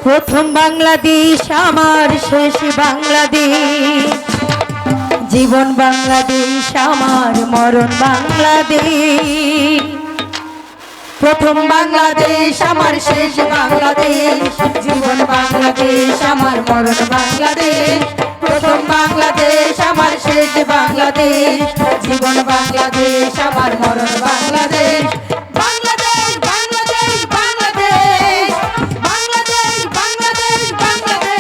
প্রথম বাংলাদেশ আমার শেষ বাংলাদেশ, জীবন বাংলাদেশ আমার মরণ বাংলাদেশ। প্রথম বাংলাদেশ আমার শেষ বাংলাদেশ, জীবন বাংলাদেশ আমার মরণ বাংলাদেশ। প্রথম বাংলাদেশ আমার শেষ বাংলাদেশ, জীবন বাংলাদেশ আমার মরণ বাংলাদেশ। বাংলাদেশ বাংলাদেশ বাংলাদেশ বাংলাদেশ বাংলাদেশ বাংলাদেশ।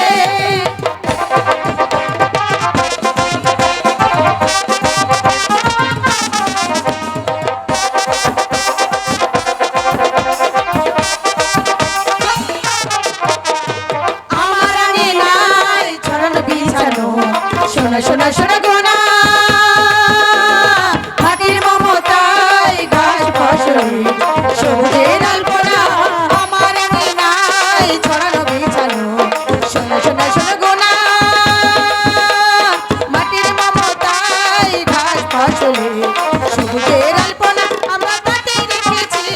আমার আগে নাই ছড়ানো বিছানো, শোনা শোনা শোনা গোনা, মাটির মমতায় ঘাস ফসল সবুজের আলপনা। আমার আগে নাই ছড়ানো বিছানো, শোনা শোনা শোনা গোনা, মাটির মমতায় ঘাস ফসল সবুজের আলপনা। আমরা তাতেই রেখেছি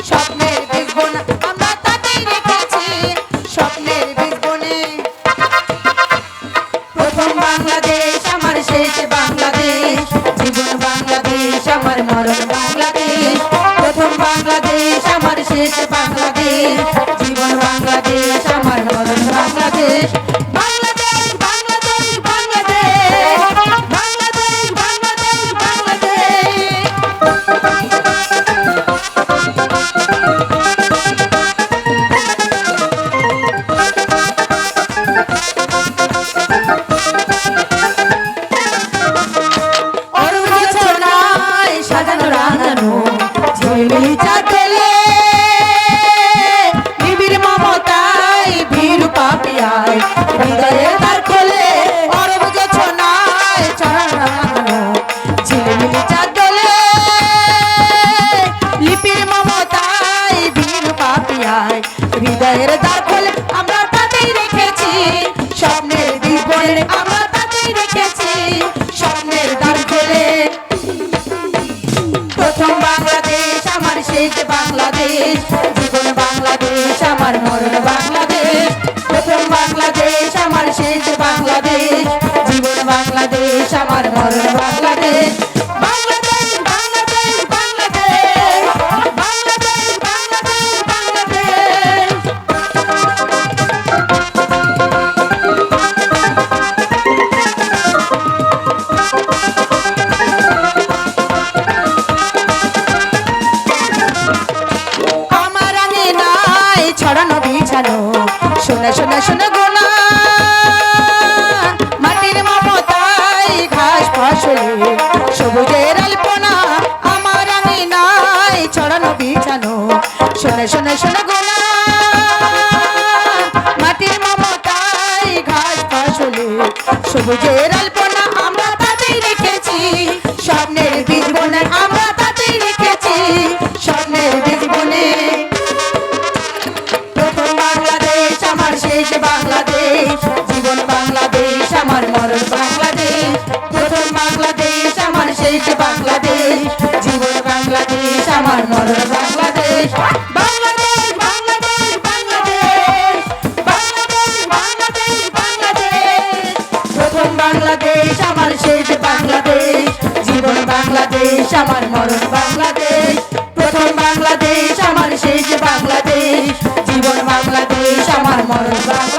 স্বপ্নের বীজ বোনা, আমরা তাতেই রেখেছি স্বপ্নের বীজ বনে। প্রথম বাংলাদেশ আমার শেষ বাংলাদেশ, জীবন বাংলাদেশ আমার মরণ বাংলাদেশ। প্রথম বাংলাদেশ আমার শেষ বাংলাদেশ, জীবন বাংলাদেশ আমার মরণ বাংলাদেশ। বাংলাদেশ বাংলাদেশ বাংলাদেশ বাংলাদেশ বাংলাদেশ বাংলাদেশ। সাজানো রাঙানো ঝিলিমিলি চাঁদেলে, নিবিড় মমতায় ভীরু পাপিয়ায় হৃদয়ের দ্বার খোলে। অরব জোছনায় ছড়ানো রাঙানো ঝিলিমিলি চাঁদেলে, লিপির মমতায় ভীরু পাপিয়ায় হৃদয়ের দ্বার খোলে। আমরা তাতেই রেখেছি স্বপ্নের বীজ বনে, আমরা তাতেই রেখেছি স্বপ্নের দ্বার খোলে। প্রথম বাংলাদেশ আমার শেষ বাংলাদেশ, জীবন বাংলাদেশ আমার মরণ বাংলাদেশ। প্রথম বাংলাদেশ আমার শেষ বাংলাদেশ, জীবন বাংলাদেশ আমার মরণ বাংলাদেশ। বাংলাদেশ বাংলাদেশ বাংলাদেশ বাংলাদেশ বাংলাদেশ বাংলাদেশ। আমার আগে নাই ছড়ানো বিছানো, শোনা শোনা শোনা গোনা, মাটির মমতায় ঘাস ফসল সবুজের আলপনা। আমার আগে নাই ছড়ানো বিছানো, শোনা শোনা শোনা গোনা, মাটির মমতায় ঘাস ফসল সবুজের আলপনা। আমরা তাতেই রেখেছি স্বপ্নের বীজ বনে, আমরা তাতেই রেখেছি স্বপ্নের বীজ বনে। প্রথম বাংলাদেশ আমার শেষ বাংলাদেশ, জীবন বাংলাদেশ আমার মরণ বাংলাদেশ। প্রথম বাংলাদেশ আমার শেষ বাংলাদেশ, জীবন বাংলাদেশ আমার মরণ বাংলাদেশ। বাংলাদেশ বাংলাদেশ বাংলাদেশ বাংলাদেশ বাংলাদেশ বাংলাদেশ। প্রথম বাংলাদেশ আমার শেষ বাংলাদেশ, জীবন বাংলাদেশ আমার মরণ বাংলাদেশ। প্রথম বাংলাদেশ আমার শেষ বাংলাদেশ, জীবন বাংলাদেশ আমার মরণ বাংলাদেশ।